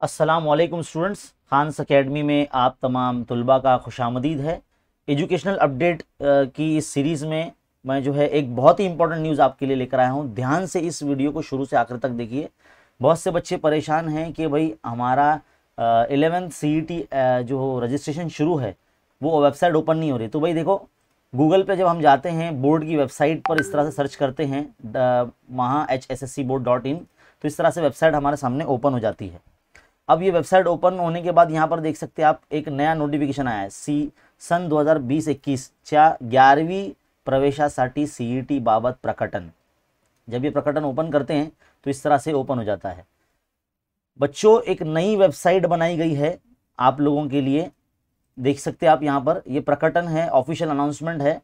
अस्सलाम वालेकुम students, Khans academy में आप तमाम तुलबा का खुशामदीद है। एजुकेशनल अपडेट की इस सीरीज़ में मैं जो है एक बहुत ही इंपॉर्टेंट न्यूज़ आपके लिए लेकर आया हूँ। ध्यान से इस वीडियो को शुरू से आखिर तक देखिए। बहुत से बच्चे परेशान हैं कि भाई हमारा 11th CET जो रजिस्ट्रेशन शुरू है वो वेबसाइट ओपन नहीं हो रही। तो भाई देखो, गूगल पे जब हम जाते हैं बोर्ड की वेबसाइट पर, इस तरह से सर्च करते हैं वहाँ hsscboard.in, तो इस तरह से वेबसाइट हमारे सामने ओपन हो जाती है। अब ये वेबसाइट ओपन होने के बाद यहाँ पर देख सकते हैं आप, एक नया नोटिफिकेशन आया है सन 2020-21 च्या 11वी प्रवेशासाठी CET बाबत प्रकटन। जब ये प्रकटन ओपन करते हैं तो इस तरह से ओपन हो जाता है। बच्चों, एक नई वेबसाइट बनाई गई है आप लोगों के लिए, देख सकते हैं आप यहाँ पर। ये प्रकटन है, ऑफिशियल अनाउंसमेंट है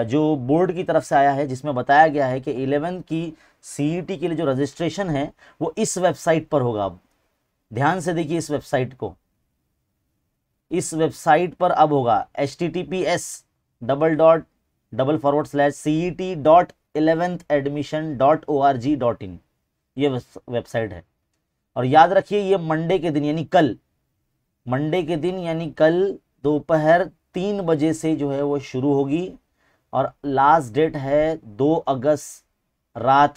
जो बोर्ड की तरफ से आया है, जिसमें बताया गया है कि 11th की CET के लिए जो रजिस्ट्रेशन है वो इस वेबसाइट पर होगा। अब ध्यान से देखिए इस वेबसाइट को। इस वेबसाइट पर अब होगा https://cet.11thadmission.org.in। ये वेबसाइट है। और याद रखिए, ये मंडे के दिन यानी कल, मंडे के दिन यानी कल दोपहर 3 बजे से जो है वो शुरू होगी और लास्ट डेट है 2 अगस्त रात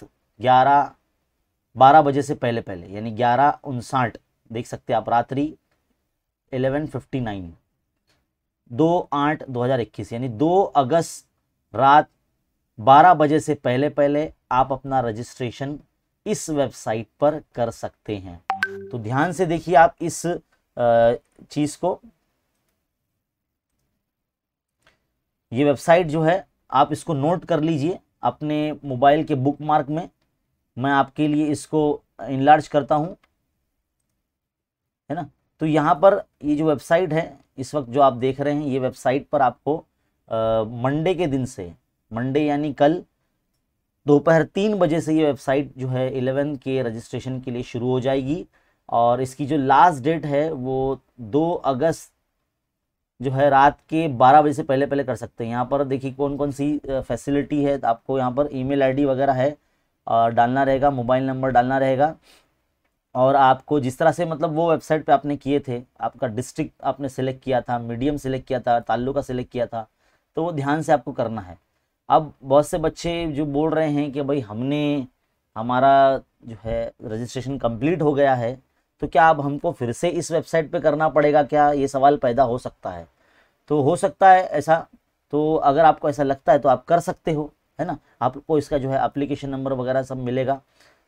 12 बजे से पहले पहले, यानी 11:59। देख सकते हैं आप, रात्रि 11:59, 2/8/2021, यानी 2 अगस्त रात 12 बजे से पहले पहले आप अपना रजिस्ट्रेशन इस वेबसाइट पर कर सकते हैं। तो ध्यान से देखिए आप इस चीज को। ये वेबसाइट जो है आप इसको नोट कर लीजिए अपने मोबाइल के बुकमार्क में। मैं आपके लिए इसको इनलार्ज करता हूं, है ना। तो यहाँ पर ये जो वेबसाइट है इस वक्त जो आप देख रहे हैं, ये वेबसाइट पर आपको मंडे के दिन से, मंडे यानी कल दोपहर 3 बजे से ये वेबसाइट जो है 11 के रजिस्ट्रेशन के लिए शुरू हो जाएगी। और इसकी जो लास्ट डेट है वो 2 अगस्त जो है रात के 12 बजे से पहले पहले कर सकते हैं। यहाँ पर देखिए कौन कौन सी फैसिलिटी है। तो आपको यहाँ पर ईमेल आईडी वगैरह है और डालना रहेगा, मोबाइल नंबर डालना रहेगा। और आपको जिस तरह से मतलब वो वेबसाइट पे आपने किए थे, आपका डिस्ट्रिक्ट आपने सेलेक्ट किया था, मीडियम सेलेक्ट किया था, ताल्लुका सेलेक्ट किया था, तो वो ध्यान से आपको करना है। अब बहुत से बच्चे जो बोल रहे हैं कि भाई हमारा जो है रजिस्ट्रेशन कंप्लीट हो गया है, तो क्या अब हमको फिर से इस वेबसाइट पे करना पड़ेगा क्या, ये सवाल पैदा हो सकता है। तो हो सकता है ऐसा। तो अगर आपको ऐसा लगता है तो आप कर सकते हो, है ना। आपको इसका जो है एप्लीकेशन नंबर वगैरह सब मिलेगा।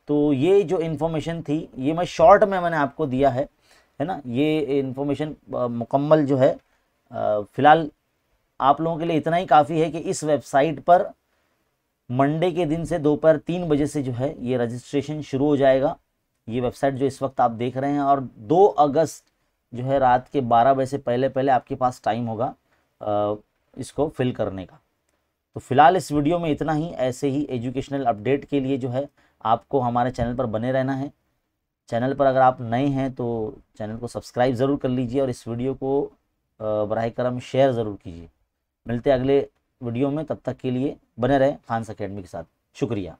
तो ये जो इन्फॉर्मेशन थी ये मैं शॉर्ट में मैंने आपको दिया है ना। ये इन्फॉर्मेशन मुकम्मल जो है फ़िलहाल आप लोगों के लिए इतना ही काफ़ी है कि इस वेबसाइट पर मंडे के दिन से दोपहर 3 बजे से जो है ये रजिस्ट्रेशन शुरू हो जाएगा। ये वेबसाइट जो इस वक्त आप देख रहे हैं, और 2 अगस्त जो है रात के 12 बजे से पहले पहले आपके पास टाइम होगा इसको फिल करने का। तो फिलहाल इस वीडियो में इतना ही। ऐसे ही एजुकेशनल अपडेट के लिए जो है आपको हमारे चैनल पर बने रहना है। चैनल पर अगर आप नए हैं तो चैनल को सब्सक्राइब ज़रूर कर लीजिए और इस वीडियो को बराह करम शेयर ज़रूर कीजिए। मिलते हैं अगले वीडियो में, तब तक के लिए बने रहें खान्स अकेडमी के साथ। शुक्रिया।